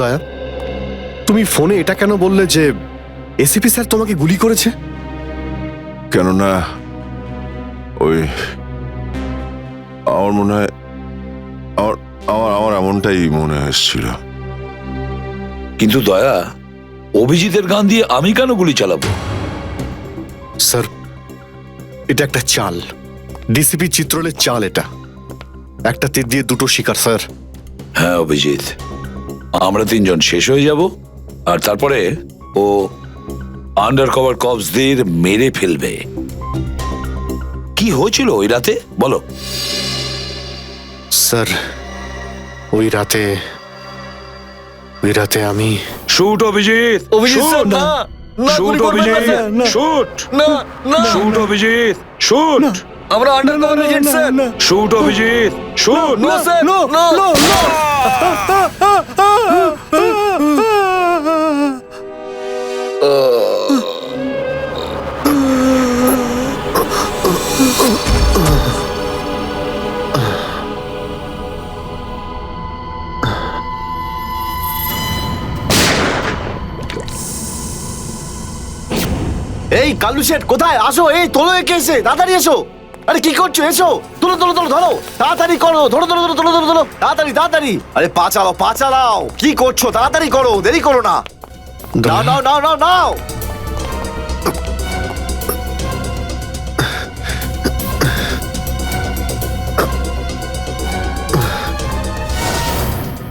দয়া, তুমি ফোনে এটা কেন বললে যে এসিপি স্যার তোমাকে গুলি করেছে? কেননা ওই আমার মনে হয় আমার এমনটাই মনে হয়েছিল। কিন্তু দয়া, অভিজিতের গান দিয়ে আমি কেন গুলি চালাবো? স্যার, এটা একটা চাল, ডিসিপি চিত্রলের চাল। এটা একটা তীর দিয়ে দুটো শিকার স্যার। হ্যাঁ অভিজিৎ, আমরা তিনজন শেষ হয়ে যাব আর তারপরে ও আন্ডার কভার কপসদের মেরে ফেলবে। কি হয়েছিল ওই রাতে বলো? স্যার, ওই রাতে আমি শুট অভিজিৎ, অভিজিৎ স্যার, না না, শুট গুলি করবেন না অভিজিৎ, স্যার। শুট, না না, শুট অভিজিৎ, শুট, আমরা undercover agent sir. Shoot Abhijit, shoot. No sir, no no. এই কালু শেঠ কোথায়? আসো, এই তোলো একে, এসে তাড়াতাড়ি এসো। আরে কি করছো? এসো, তোলো তোলো তোলো, ধরো তাড়াতাড়ি করো, ধরো ধরো ধরো ধরো ধরো ধরো, তাড়াতাড়ি তাড়াতাড়ি। আরে পা চালাও, পা চালাও, কি করছো? তাড়াতাড়ি করো, দেরি করো না। নাও নাও নাও নাও নাও।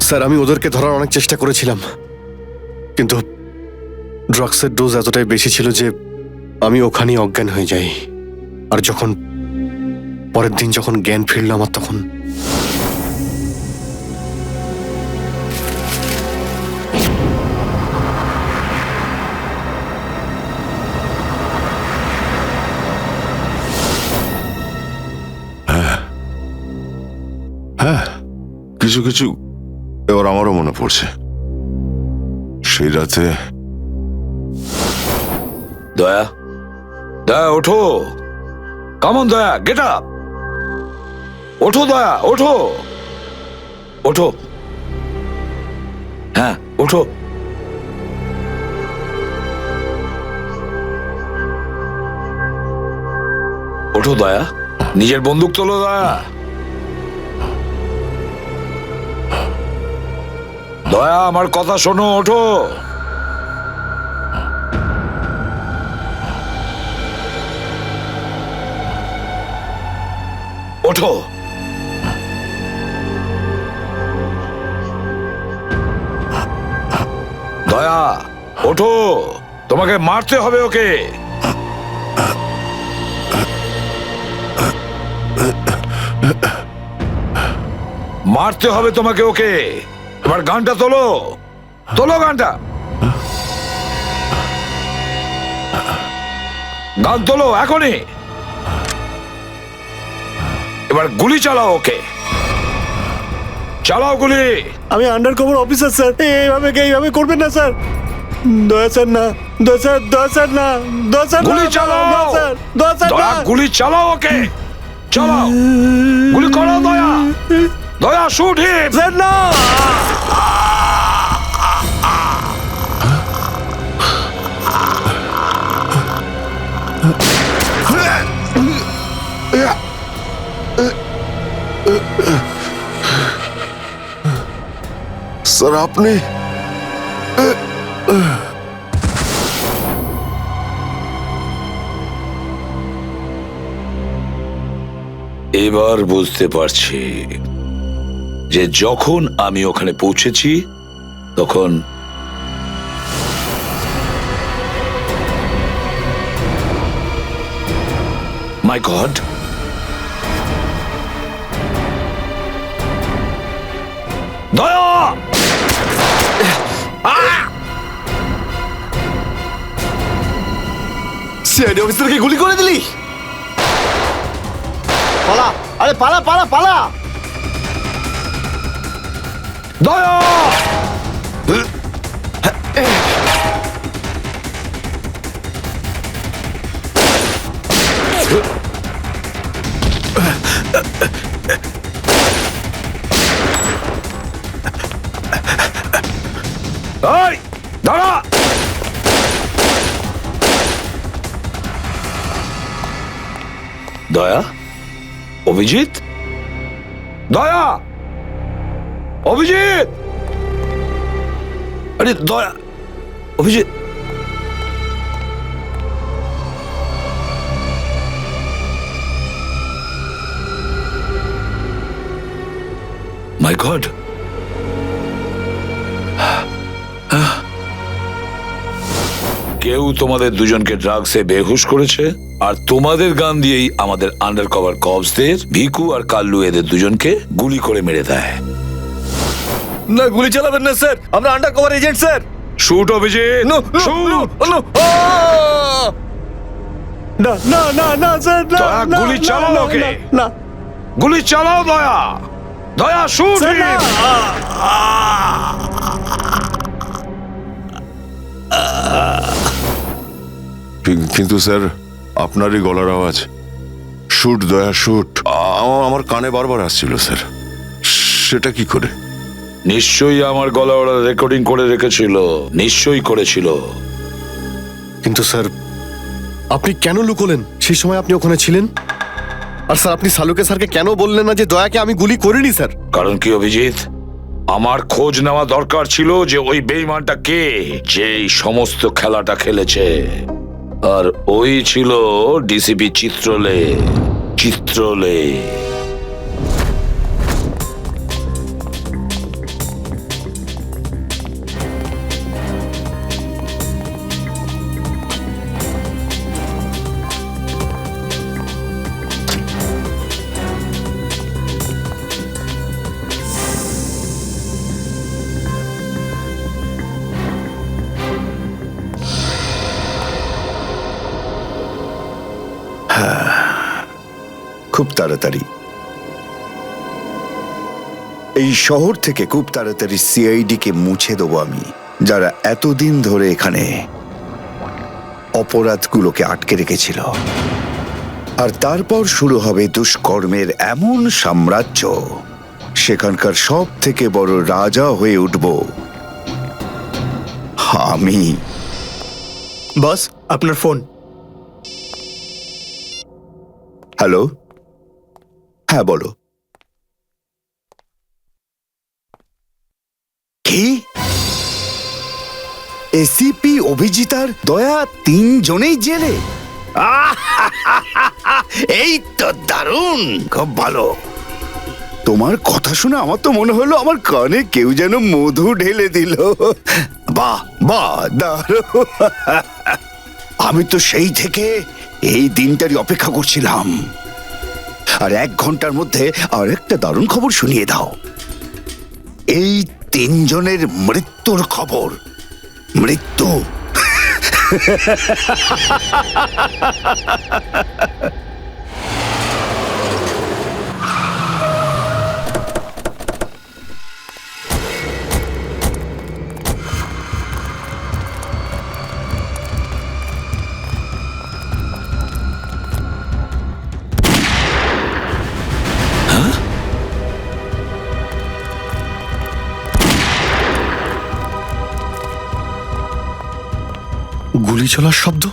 স্যার, আমি ওদেরকে ধরার অনেক চেষ্টা করেছিলাম, কিন্তু ড্রাগসের ডোজ এতটাই বেশি ছিল যে আমি ওখানেই অজ্ঞান হয়ে যাই। আর যখন পরের দিন যখন জ্ঞান ফিরল আমার, তখন হ্যাঁ, কিছু কিছু এবার আমারও মনে পড়ছে। সেই রাতে দয়া, দয়া ওঠো। কামন দয়া, গেট আপ। ওঠো দয়া, ওঠো, ওঠো। হ্যাঁ, ওঠো। ওঠো দয়া, নিজের বন্দুক তোলো দয়া। দয়া, আমার কথা শোনো, ওঠো। ওঠো। দয়া, ওঠো, তোমাকে মারতে হবে ওকে। মারতে হবে তোমাকে ওকে। এবার গানটা তোলো, তোলো গানটা। গান তোলো এখনই। এবার গুলি চালাও ওকে, চালাও গুলি। আমি আন্ডার কভার অফিসার স্যার, এইভাবে করবেন না স্যার। দয়া স্যার না, দয়া স্যার, দয়া স্যার না, দয়া স্যার, গুলি চালাও। দয়া স্যার, দয়া স্যার দয়া, না। গুলি চালাও ওকে, চালাও গুলি করো দয়া। দয়া, শুট হিম। স্যার না। স্যার আপনি এবার বুঝতে পারছি যে যখন আমি ওখানে পৌঁছেছি তখন মাই গড, দয়া। সিআইডি অফিসারকে গুলি করে দিলি? পালা, আরে পালা পালা পালা। দয়া, এই, দাঁড়া। দয়া, অভিজিৎ, দয়া, অভিজিৎ, আরে দয়া, অভিজিৎ। মাই গড, কেউ তোমাদের দুজনকে ড্রাগসে বেহুশ করেছে, আর তোমাদের গান দিয়েই আমাদের আন্ডার কভার কপসদের ভিকু আর কাল্লু এদের দুজনকে গুলি করে মেরে দেয়। না, গুলি চালাবেন না স্যার, আমরা undercover agent sir. Shoot Abhijit, no shoot. না না না না স্যার, না, দয়া, না, গুলি না, চালাও না, ওকে। না, না গুলি চালাও দয়া, দয়া, শুট স্যার, না। কিন্তু স্যার আপনারই গলার আওয়াজ, শুট দয়া শুট, আমার কানে বারবার আসছিল স্যার। সেটা কি করে? নিশ্চয়ই আমার গলা ওরা রেকর্ডিং করে রেখেছিল, নিশ্চয়ই করেছিল। কিন্তু স্যার, আপনি কেন লুকোলেন? সেই সময় আপনি ওখানে ছিলেন। আর স্যার, আপনি সালুকে স্যারকে কেন বললেন না যে দয়াকে আমি গুলি করিনি স্যার? কারণ কি অভিজিৎ, আমার খোঁজ নেওয়া দরকার ছিল যে ওই বেঈমানটা কে, যে এই সমস্ত খেলাটা খেলেছে। আর ওই ছিল ডিসিপি চিত্রলে। চিত্রলে খুব তাড়াতাড়ি এই শহর থেকে খুব তাড়াতাড়ি সিআইডি কে মুছে দেবো আমি, যারা এতদিন ধরে এখানে অপরাধগুলোকে আটকে রেখেছিল। আর তারপর শুরু হবে দুষ্কর্মের এমন সাম্রাজ্য, সেখানকার সব থেকে বড় রাজা হয়ে উঠব আমি। বস, আপনার ফোন। হ্যালো, হ্যাঁ বলো। কি? এসিপি অভিজিতার দয়া 3 জনেই জেলে? এই তো দারুণ, খুব ভালো। তোমার কথা শুনে আমার তো মনে হলো আমার কানে কেউ যেন মধু ঢেলে দিল। বাহ বাহ, দারুণ। আমি তো সেই থেকে এই দিনটারই অপেক্ষা করছিলাম। আর 1 ঘন্টার মধ্যে আরেকটা দারুণ খবর শুনিয়ে দাও। এই 3 জনের মৃত্যুর খবর। মৃত্যু। গুলি চলার শব্দ।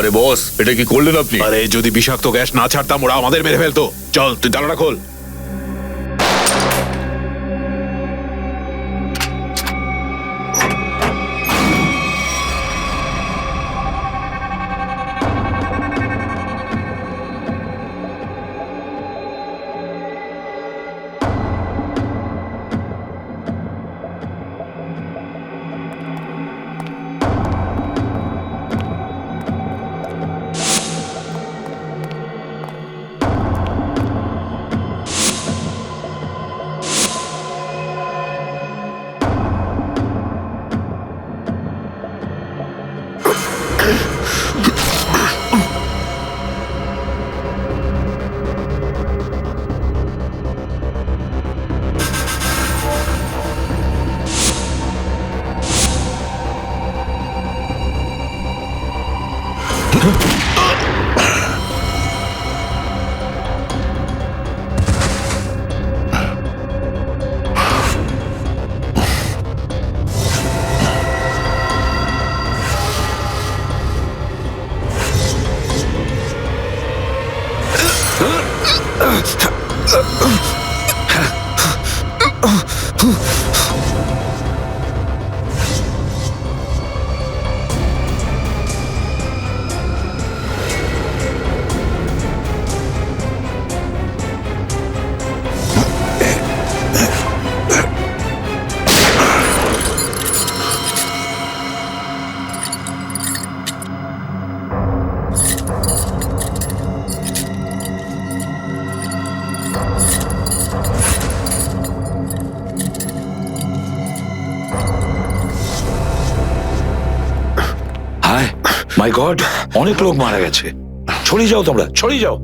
আরে বস, এটা কি করলেন আপনি? আরে যদি বিষাক্ত গ্যাস না ছাড়তাম ওরা আমাদের মেরে ফেলতো। চল তুই তালাটা খোল। হায় মাই গড, অনেক লোক মারা গেছে। ছড়িয়ে যাও তোমরা, ছড়িয়ে যাও।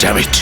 Damn it.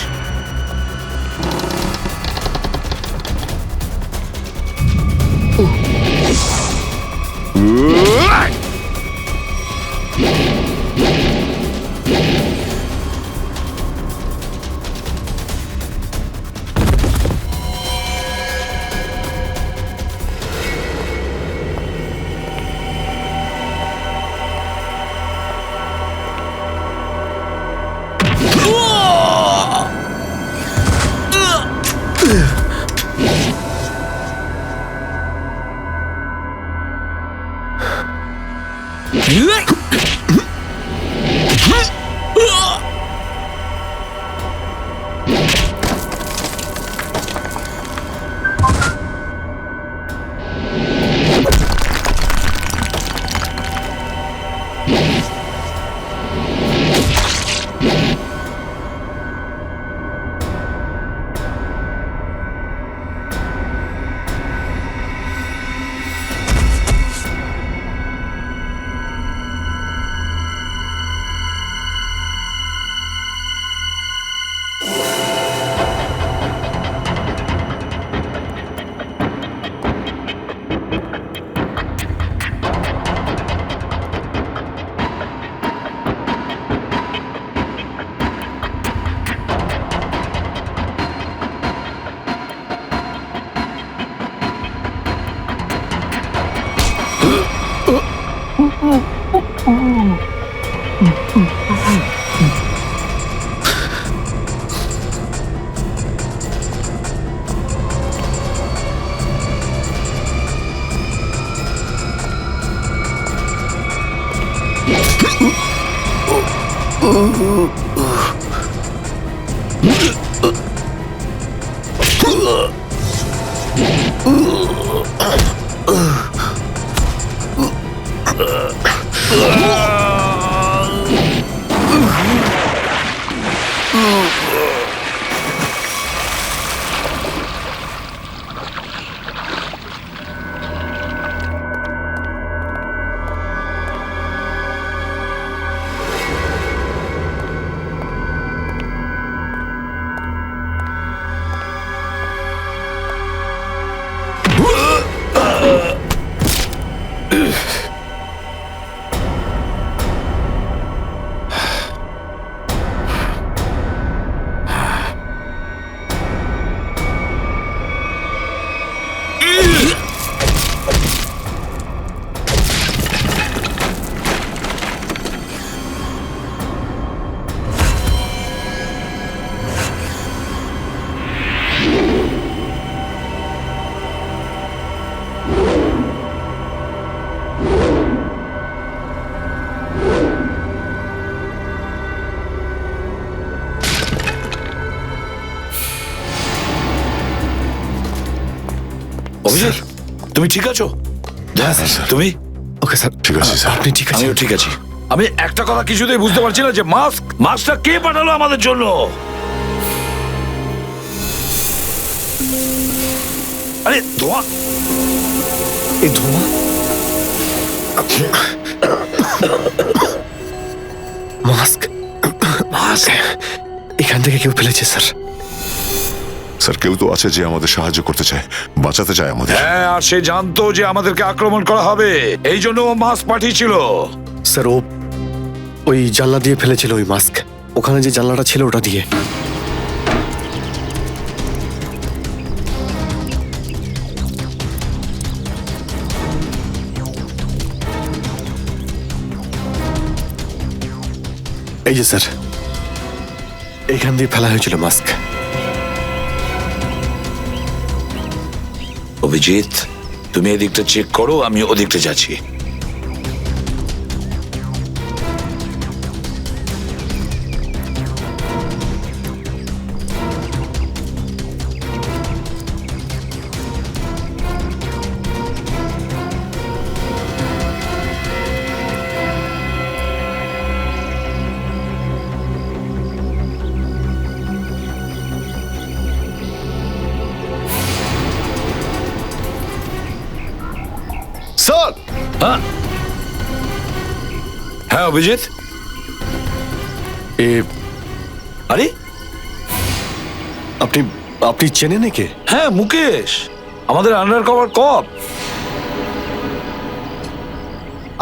অভিজিৎ, তুমি ঠিক আছো? তুমি? ওকে স্যার, ঠিক আছে, স্যার। আপনি ঠিক আছেন? আমিও ঠিক আছি। আমি একটা কথা কিছুতেই বুঝতে পারছি না যে মাস্কটা কে পাঠালো আমাদের জন্য? আরে ধোঁয়া, এই ধোঁয়া, মাস্ক এখান থেকে কেউ ফেলেছে স্যার। স্যার, কেউ তো আছে যে আমাদের সাহায্য করতে চায়, বাঁচাতে চায় আমাদের। হ্যাঁ, আর সে জানতো যে আমাদেরকে আক্রমণ করা হবে, এই জন্য ও মাস্ক পাঠিয়েছিল। স্যার, ও ওই জানলা দিয়ে ফেলেছিল ওই মাস্ক। ওখানে যে জানলাটা ছিল ওটা দিয়ে। এই যে স্যার, এইখান দিয়ে ফেলা হয়েছিল মাস্ক। অভিজিৎ, তুমি এদিকটা চেক করো, আমি ওদিকটা যাচ্ছি। স্যার, হ্যাঁ অভিজিৎ, এ আরে আপনি আপনি চেনেন একে? হ্যাঁ, মুকেশ, আমাদের আন্ডার কভার কপ।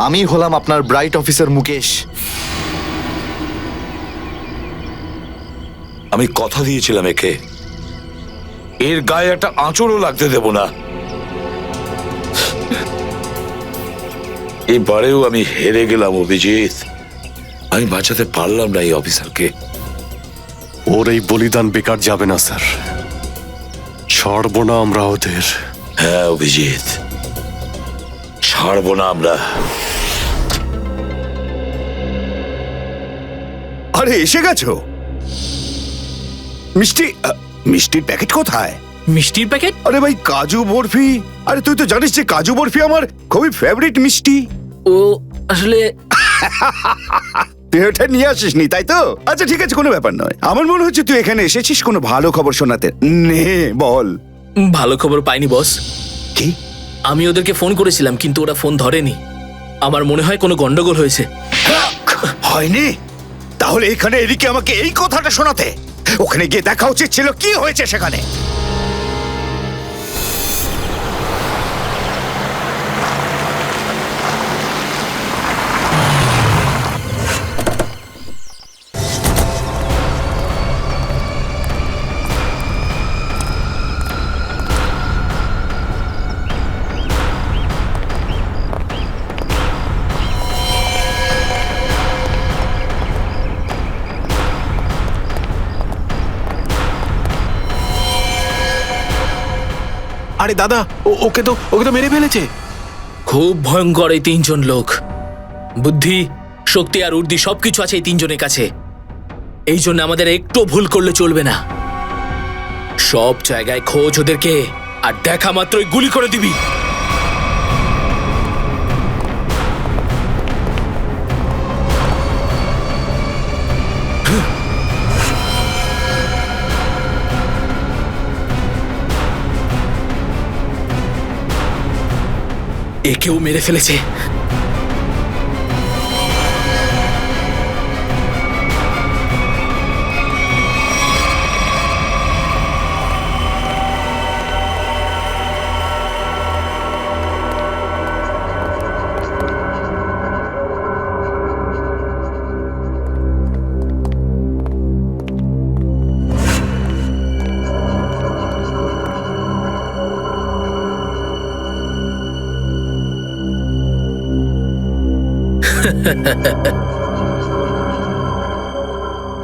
আমি হলাম আপনার ব্রাইট অফিসার মুকেশ। আমি কথা দিয়েছিলাম একে, এর গায়ে একটা আঁচড়ও লাগতে দেব না। এবারেও আমি হেরে গেলাম অভিজিৎ। আমি বাঁচাতে পারলাম না এই অফিসারকে। ওর এই বলিদান বেকার যাবে না স্যার, ছাড়বো না আমরা ওদের। হ্যাঁ অভিজিৎ, ছাড়বো না আমরা। আরে এসে গেছো? মিষ্টির প্যাকেট কোথায়? মিষ্টির প্যাকেট? আরে ভাই, কাজু বরফি। আরে তুই তো জানিস যে কাজু বরফি আমার খুবই ফেভারিট মিষ্টি। ও আসলে তুই ওটা নিয়ে আসিসনি, তাই তো? আচ্ছা ঠিক আছে, কোনো ব্যাপার নয়। আমার মনে হচ্ছে তুই এখানে এসেছিস কোনো ভালো খবর শোনাতে। নে বল। ভালো খবর পাইনি বস। কি? আমি ওদেরকে ফোন করেছিলাম কিন্তু ওরা ফোন ধরেনি। আমার মনে হয় কোনো গন্ডগোল হয়েছে। হয়নি? তাহলে এখানে এদিকে আমাকে এই কথাটা শোনাতে? ওখানে গিয়ে দেখা উচিত ছিল কি হয়েছে সেখানে। আরে দাদা, ওকে তো মেরে ফেলেছে। খুব ভয়ঙ্কর এই তিনজন লোক। বুদ্ধি, শক্তি আর উর্দি সবকিছু আছে এই তিনজনের কাছে। এই জন্য আমাদের একটু ভুল করলে চলবে না। সব জায়গায় খোঁজ ওদেরকে, আর দেখা মাত্রই গুলি করে দিবি। একেও মেরে ফেলেছে।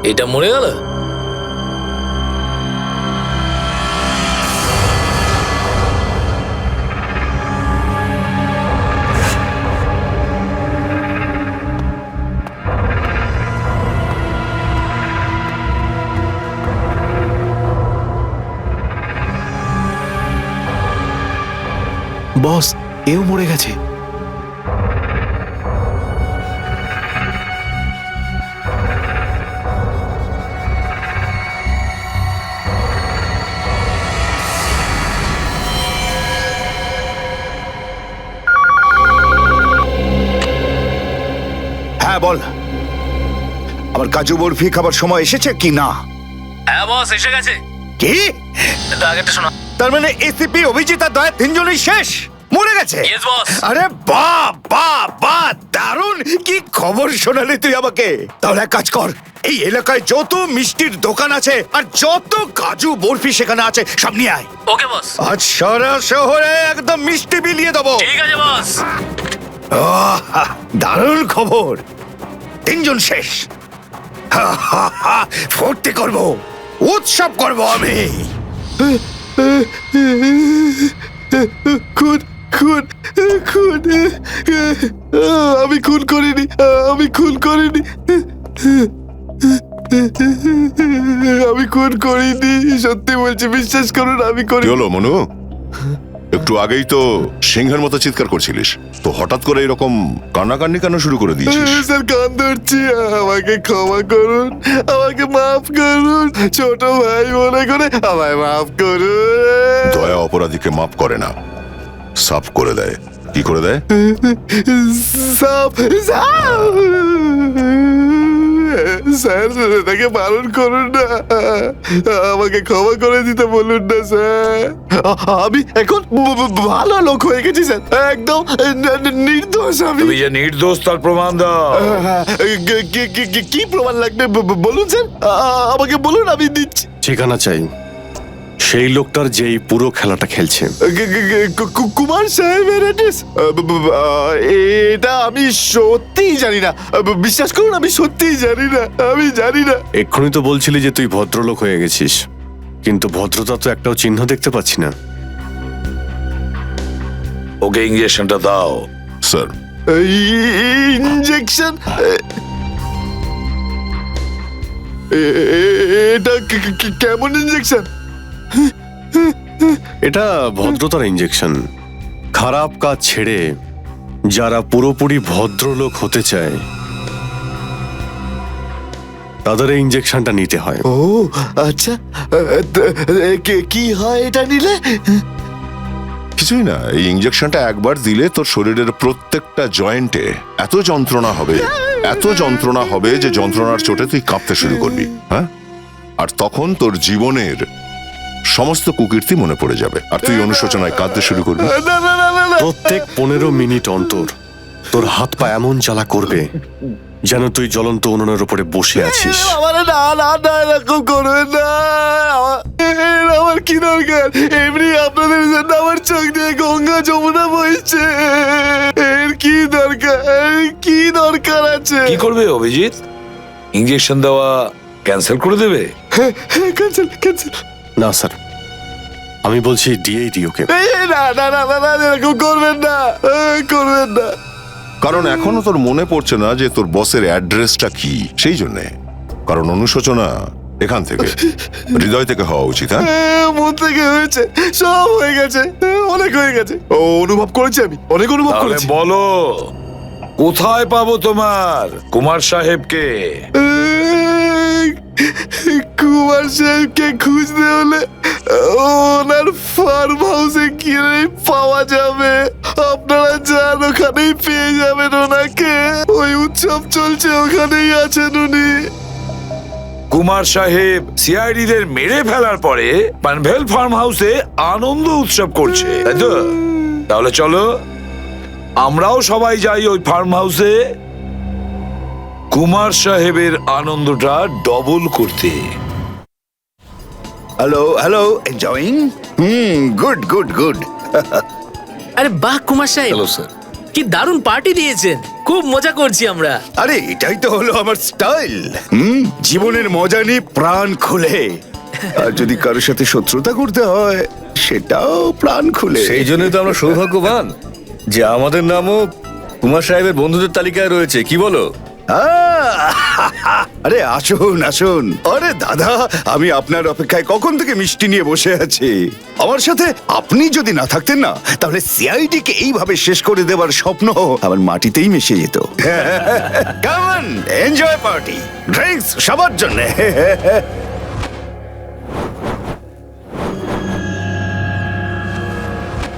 এটা মরে গেল। বস, এও মরে গেছে। হ্যাঁ বল, আমার কাজু বরফি খাবার সময় এসেছে কি না? হ্যাঁ বস, এসে গেছে। কি? আগেরটা শোনা। তার মানে এসিপি, অভিজিৎ আর দয়া তিনজনই শেষ, মরে গেছে? Yes, boss. আরে বাহ বাহ বাহ, দারুণ! কি খবর শোনালি তুই আমাকে। তাহলে এক কাজ কর, এই এলাকায় যত মিষ্টির দোকান আছে আর যত কাজু বরফি সেখানে আছে সব নিয়ে আয়। ওকে বস। আজ সারা শহরে একদম মিষ্টি বিলিয়ে দেবো। ঠিক আছে বস। আহ, দারুণ খবর, তিনজন শেষ। ফুর্তি করব, উৎসব করব আমি। খুন খুন খুন, আমি খুন করিনি, আমি খুন করিনি, আমি খুন করিনি, সত্যি বলছি, বিশ্বাস করুন আমি কি করি। হলো মনু? একটু আগেই তো সিংহের মতো চিৎকার করছিলিস, তো হঠাৎ করে এরকম কান্নাকান্নি কেন শুরু করে দিয়েছিস? স্যার, কান ধরছি, আমাকে ক্ষমা করুন, আমাকে মাফ করুন, ছোট ভাই মনে করে আমায় মাফ করুন। দয়া অপরাধীকে মাফ করে না, সাফ করে দেয়। কি করে দেয়? সাপ সাপ, স্যার তাকে বারণ করুন না, আমাকে ক্ষমা করে দিতে বলুন না স্যার। আমি এখন ভালো লোক হয়ে গেছি স্যার, একদম নির্দোষ আমি। তুমি যে নির্দোষ তার প্রমাণ দাও। কি প্রমাণ লাগবে বলুন স্যার, আমাকে বলুন, আমি দিচ্ছি। ঠিকানা চাই সেই লোকটার যেই পুরো খেলাটা খেলছে। কুমার সাহেবের অ্যাড্রেস? এটা আমি সত্যিই জানি না, বিশ্বাস করুন, আমি সত্যিই জানি না, আমি জানি না। এক্ষুনি তো বলছিলি যে তুই ভদ্রলোক হয়ে গেছিস, কিন্তু ভদ্রতা তো একটাও চিহ্ন দেখতে পাচ্ছি না। ওকে ইঞ্জেকশনটা দাও। Sir, injection? এটা কেমন ইঞ্জেকশন? এটা ভদ্রতার ইঞ্জেকশন। খারাপ কাজ ছেড়ে যারা পুরোপুরি ভদ্রলোক হতে চায় তাদের এই ইঞ্জেকশনটা নিতে হয়। ও আচ্ছা, কি হয় এটা নিলে? কিছুই না, এই ইঞ্জেকশনটা একবার দিলে তোর শরীরের প্রত্যেকটা জয়েন্টে এত যন্ত্রণা হবে, এত যন্ত্রণা হবে যে যন্ত্রণার চোটে তুই কাঁপতে শুরু করবি। হ্যাঁ, আর তখন তোর জীবনের সমস্ত কুকীর্তি মনে পড়ে যাবে, আর তুই অনুশোচনায় কাঁদতে শুরু করবি। না না না না না, প্রত্যেক 15 মিনিট অন্তর তোর হাত পা এমন জ্বালা করবে যেন তুই জ্বলন্ত উনুনের উপরে বসে আছিস। আমার না না না, এরকম করবেন না, আমার কি দরকার? এমনি আপনাদের জন্য আমার চোখ দিয়ে গঙ্গা যমুনা বইছে, এর কি দরকার? কি দরকার আছে? কি করবে অভিজিৎ? ইঞ্জেকশন দেওয়া ক্যান্সেল করে দেবে? Cancel cancel. না স্যার, আমি বলছি দিয়েই দিই ওকে। না না না না না, এরকম করবেন না, করবেন না। কারণ এখনো তোর মনে পড়ছে না যে তোর বসের অ্যাড্রেসটা কি, সেই জন্যে। কারণ অনুশোচনা এখান থেকে, হৃদয় থেকে হওয়া উচিত। হ্যাঁ, মন থেকে হয়েছে, সব হয়ে গেছে, অনেক হয়ে গেছে। ও অনুভব করেছি, আমি অনেক অনুভব তাহলে করেছি। বলো, কোথায় পাবো তোমার কুমার সাহেবকে? কুমার সাহেবকে খুঁজতে হলে ওনার ফার্ম হাউসে গিয়ে পাওয়া যাবে। আপনারা যান, ওখানেই পেয়ে যাবেন ওনাকে। ওই উৎসব চলছে, ওখানেই আছেন উনি। কুমার সাহেব সিআইডি দের মেরে ফেলার পরে পানভেল ফার্ম হাউসে আনন্দ উৎসব করছে, তাই তো? তাহলে চলো আমরাও সবাই যাই ওই ফার্ম হাউসে কুমার সাহেবের আনন্দটা ডবল করতে। Hello hello, enjoying? Good good good. আরে বাহ কুমার সাহেব, কি দারুণ পার্টি দিয়েছেন, খুব মজা করছি আমরা। আরে এটাই তো হলো আমার স্টাইল। জীবনের মজা নিয়ে প্রাণ খুলে, আর যদি কারোর সাথে শত্রুতা করতে হয় সেটাও প্রাণ খুলে। সেই জন্যই তো আমরা সৌভাগ্যবান যে আমাদের নামও কুমার সাহেবের বন্ধুদের তালিকায় রয়েছে, কি বলো? আরে আসুন আসুন। আরে দাদা, আমি আপনার অপেক্ষায় কখন থেকে মিষ্টি নিয়ে বসে আছি। আমার সাথে আপনি যদি না থাকতেন না, তাহলে সিআইডি কে এইভাবে শেষ করে দেওয়ার স্বপ্ন আমার মাটিতেই মিশে যেত। কেমন এনজয় পার্টি, ড্রিঙ্কস সবার জন্য।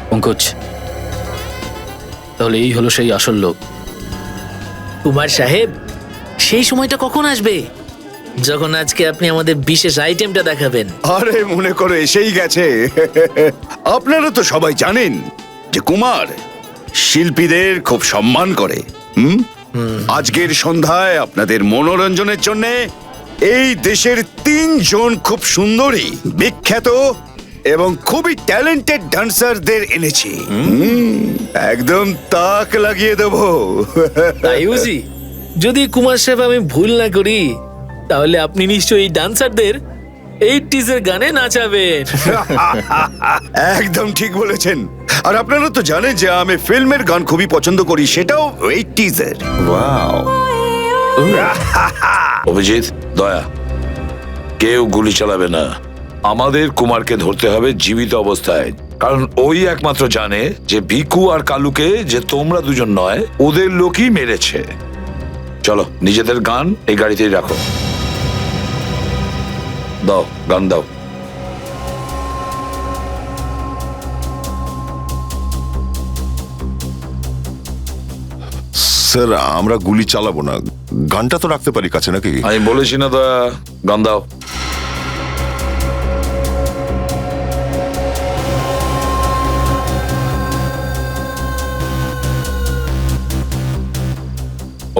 পঙ্কজ, তাহলে এই হলো সেই আসল লোক। কুমার সাহেব, সেই সময়টা কখন আসবে যখন আজকে আপনি আমাদের বিশেষ আইটেমটা দেখাবেন? আরে মনে করো এসেই গেছে। আপনারা তো সবাই জানেন যে কুমার শিল্পীদের খুব সম্মান করে। আজকের সন্ধ্যায় আপনাদের মনোরঞ্জনের জন্য এই দেশের 3 জন খুব সুন্দরী, বিখ্যাত এবং খুবই ট্যালেন্টেড ডান্সারদের এনেছি। একদম তাক লাগিয়ে দেবো। তাই বুঝি? যদি কুমার সাহেব আমি ভুল না করি, তাহলে আপনি নিশ্চয়ই এই ডান্সারদের 80s এর গানে নাচাবেন। একদম ঠিক বলেছেন। আর আপনারা তো জানেন যে আমি ফিল্মের গান খুবই পছন্দ করি, সেটাও 80s এর। অভিজিৎ, দয়া, কেউ গুলি চালাবে না। আমাদের কুমারকে ধরতে হবে জীবিত অবস্থায়, কারণ ওই একমাত্র জানে যে ভিকু আর কালুকে যে তোমরা দুজন নয়, ওদের লোকই মেরেছে। চলো, নিজেদের গান এই গাড়িতেই রাখো। দাও, গান দাও। স্যার, আমরা গুলি চালাবো না, গানটা তো রাখতে পারি কাছে নাকি? আমি বলেছি না দয়া, গান দাও।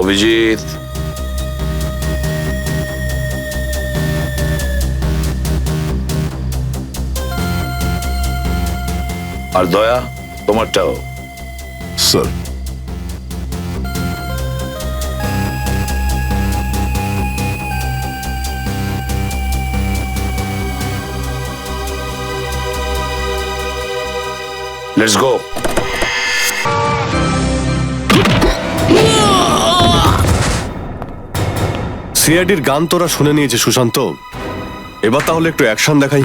অভিজিৎ, আর দয়া, তোমারটাও। Sir, let's go. সিআইডির গান তোরা শুনে নিয়েছে সুশান্ত, এবার তাহলে একটু অ্যাকশন দেখাই।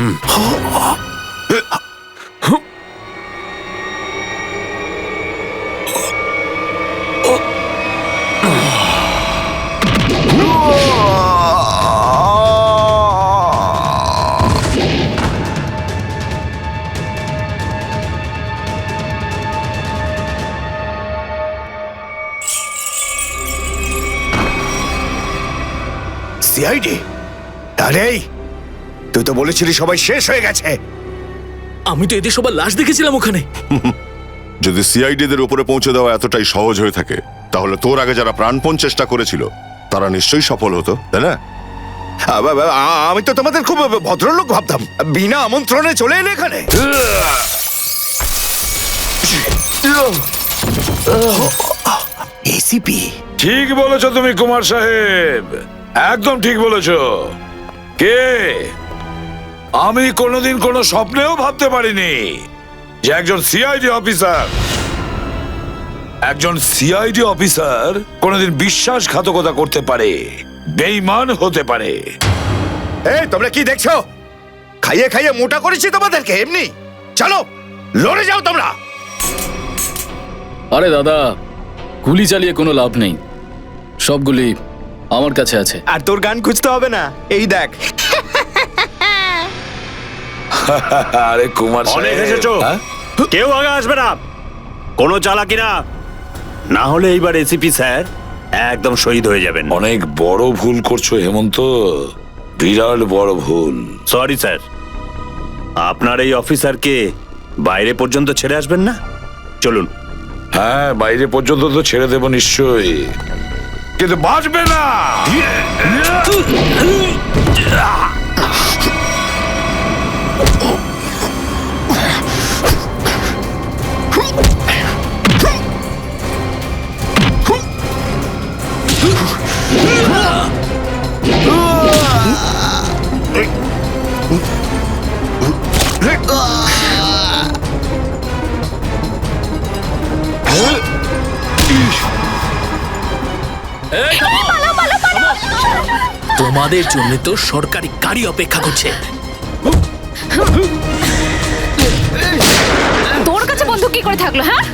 সিআইডি? আরে তুই তো বলেছিলি সবাই শেষ হয়ে গেছে। আমি তো এদের সবার লাশ দেখেছিলাম ওখানে। যদি সিআইডিদের উপরে পৌঁছে দেওয়া এতটাই সহজ হয়ে থাকে, তাহলে তোর আগে যারা প্রাণপণ চেষ্টা করেছিল তারা নিশ্চয়ই সফল হতো, তাই না? আমি তো তোমাদের খুব ভদ্রলোক ভাবতাম, বিনা আমন্ত্রণে চলে এলে এখানে। এসিপি, ঠিক বলেছো তুমি কুমার সাহেব, একদম ঠিক বলেছো। কে? আমি কোনোদিন কোনো স্বপ্নেও ভাবতে পারিনি যে একজন সিআইডি অফিসার একজন সিআইডি অফিসার কোনোদিন বিশ্বাসঘাতকতা করতে পারে, বেঈমান হতে পারে। এই তোমরা কি দেখছো? খাইয়ে খাইয়ে মোটা করেছি তোমাদেরকে এমনি। চলো লড়ে যাও তোমরা। আরে দাদা, গুলি চালিয়ে কোনো লাভ নেই, সবগুলি আমার কাছে আছে। আর তোর গান খুঁজতে হবে না, এই দেখ। আরে কুমার অনেক সাহেব, এসেছো। হ্যাঁ? কেউ আগে আসবে না, কোনো চালাকি না, না হলে এইবার এসিপি স্যার একদম শহীদ হয়ে যাবেন। অনেক বড় ভুল করছো হেমন্ত, বিরাট বড় ভুল। সরি স্যার, আপনার এই অফিসারকে বাইরে পর্যন্ত ছেড়ে আসবেন না? চলুন। হ্যাঁ, বাইরে পর্যন্ত তো ছেড়ে দেবো নিশ্চয়ই, কিন্তু বাঁচবে না। তোমাদের জন্য তো সরকারি গাড়ি অপেক্ষা করছে। তোর কাছে বন্দুক কি করে থাকলো? হ্যাঁ,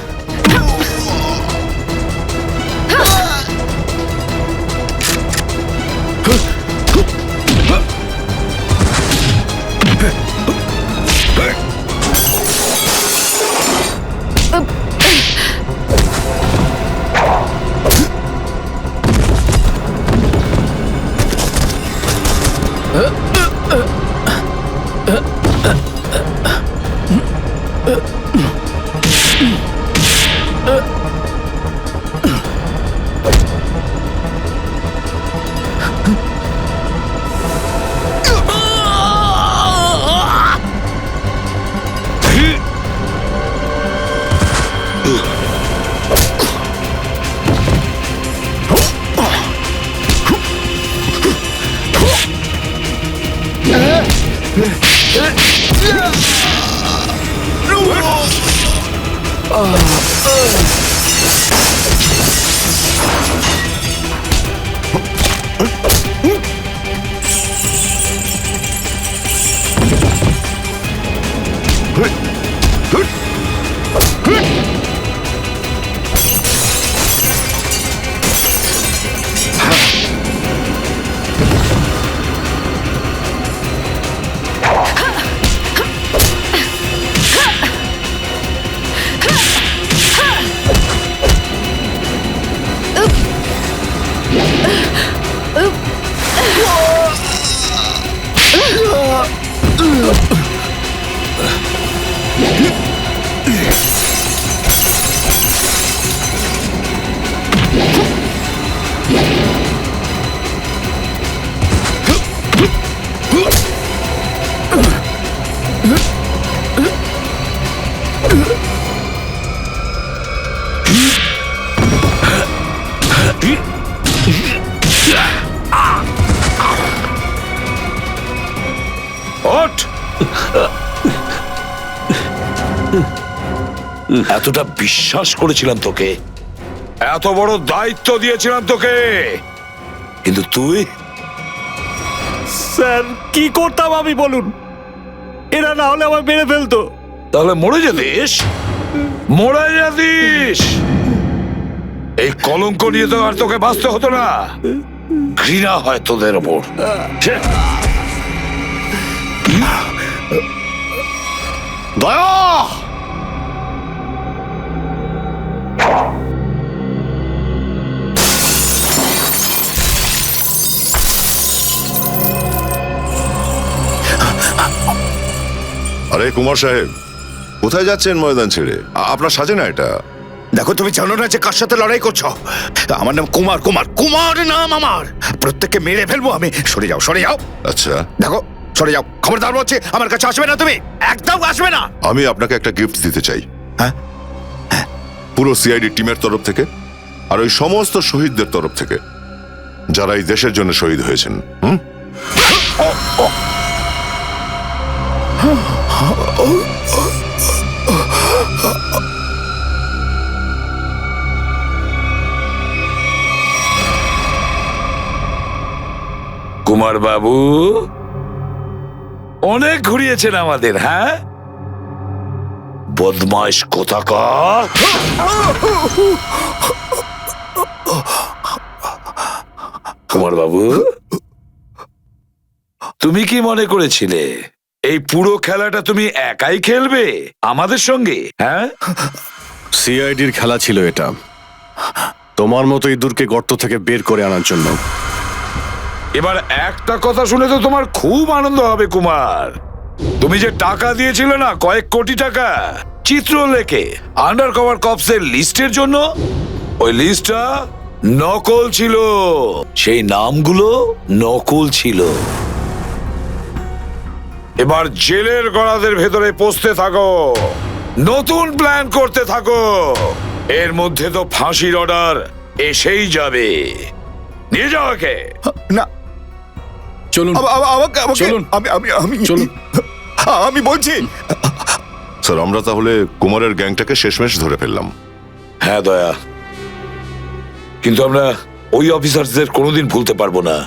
ওঠ! এতটা বিশ্বাস করেছিলাম তোকে, এত বড় দায়িত্ব দিয়েছিলাম তোকে, কিন্তু তুই। স্যার কি করতাম আমি বলুন? এরা না হলে আমার মেরে ফেলতো। তাহলে মরে যেতিস, মরে যেতিস। এই কলঙ্ক নিয়ে তো আর তোকে বাঁচতে হতো না। ঘৃণা হয় তোদের ওপর। দয়া! আরে কুমার সাহেব, কোথায় যাচ্ছেন ময়দান ছেড়ে? আপনার সাজে না এটা। দেখো তুমি জানো না যে কার সাথে লড়াই করছো? আমার নাম কুমার, কুমার, কুমার নাম আমার। প্রত্যেককে মেরে ফেলবো আমি। সরে যাও, সরে যাও। আচ্ছা, দেখো সরে যাও, খবরদার বলছি, আমার কাছে আসবে না তুমি, একদম আসবে না। আমি আপনাকে একটা গিফট দিতে চাই। হ্যাঁ? পুরো সিআইডি টিমের তরফ থেকে আর ওই সমস্ত শহীদদের তরফ থেকে যারা এই দেশের জন্য শহীদ হয়েছেন। কুমার বাবু অনেক ঘুরিয়েছেন আমাদের, হ্যাঁ? বদমাইশ কোথাকার। কুমার বাবু, তুমি কি মনে করেছিলে এই পুরো খেলাটা তুমি একাই খেলবে আমাদের সঙ্গে, হ্যাঁ? সিআইডির খেলা ছিল এটা, তোমার মতো ইঁদুরকে গর্ত থেকে বের করে আনার জন্য। এবার একটা কথা শুনে তো তোমার খুব আনন্দ হবে কুমার। তুমি যে টাকা দিয়েছিলে না, কয়েক কোটি টাকা চিত্রলেখে আন্ডার কভার কপসের লিস্টের জন্য, ওই লিস্টটা নকল ছিল, সেই নামগুলো নকল ছিল। এবার জেলের গড়াদের ভেতরে পৌঁছতে থাকো, নতুন প্ল্যান করতে থাকো। এর মধ্যে তো ফাঁসির অর্ডার এসেই যাবে। নিয়ে যাও একে। না, চলুন আমাকে চলুন। আমি চলুন। আমি বলছি। স্যার, আমরা তাহলে কুমারের গ্যাংটাকে শেষমেশ ধরে ফেললাম। হ্যাঁ দয়া, কিন্তু আমরা ওই অফিসারদের কোনোদিন ভুলতে পারবো না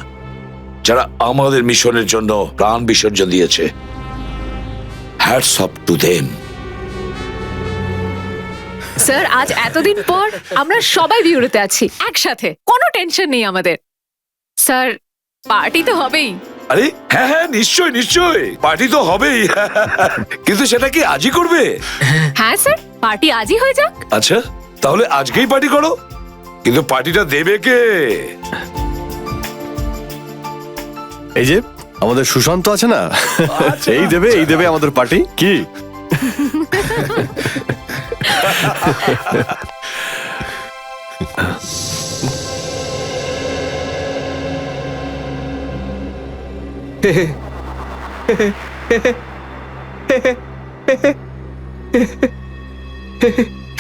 যারা আমাদের মিশনের জন্য প্রাণ বিসর্জন দিয়েছে। Hats off to them. Sir, আজ এতদিন পর আমরা সবাই বিউরোতে আছি একসাথে, কোনো টেনশন নেই আমাদের। স্যার, পার্টি তো হবেই। আরে হ্যাঁ হ্যাঁ, নিশ্চয় নিশ্চয়, পার্টি তো হবেই। কিন্তু সেটা কি আজই করবে? হ্যাঁ স্যার, পার্টি আজই হয়ে যাক। আচ্ছা, তাহলে আজকেই পার্টি করো, কিন্তু পার্টিটা দেবে কে? এই যে আমাদের সুশান্ত আছে না, এই দেবে আমাদের পার্টি। কি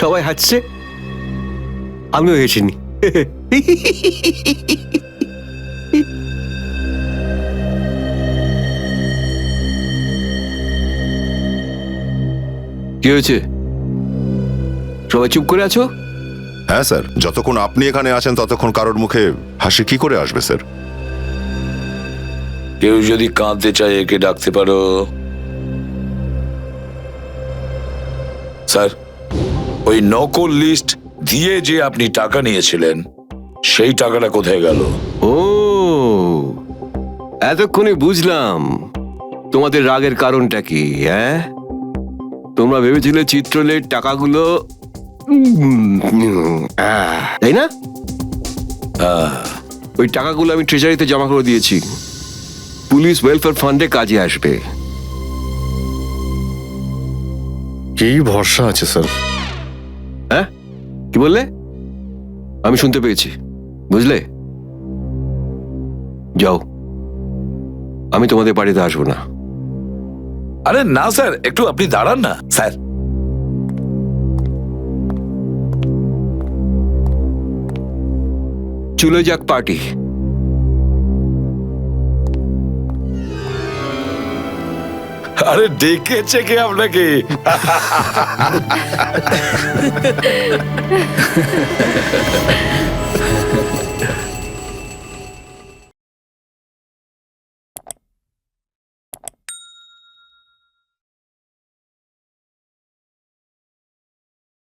সবাই হাসছে, আমিও হেসিনি। কি হয়েছে? সবাই চুপ করে আছো? হ্যাঁ স্যার, যতক্ষণ আপনি এখানে আছেন ততক্ষণ কারোর মুখে হাসি কি করে আসবে স্যার? কেউ যদি কাঁদতে চায় একে ডাকতে পারো। স্যার, ওই নকল লিস্ট দিয়ে যে আপনি টাকা নিয়েছিলেন, সেই টাকাটা কোথায় গেল? ও, এতক্ষণে বুঝলাম তোমাদের রাগের কারণটা কি। হ্যাঁ, তোমরা ভেবেছিলে চিত্রলের টাকাগুলো, তাই না? ওই টাকাগুলো আমি ট্রেজারিতে জমা করে দিয়েছি, পুলিশ ওয়েলফেয়ার ফান্ডে কাজে আসবে। কি ভরসা আছে স্যার? হ্যাঁ, কি বললে? আমি শুনতে পেয়েছি, বুঝলে? যাও, আমি তোমাদের বাড়িতে আসবো না। আরে না স্যার, একটু আপনি দাঁড়ান না স্যার। চলে যাক পার্টি। আরে ডেকেছে কে আপনাকে?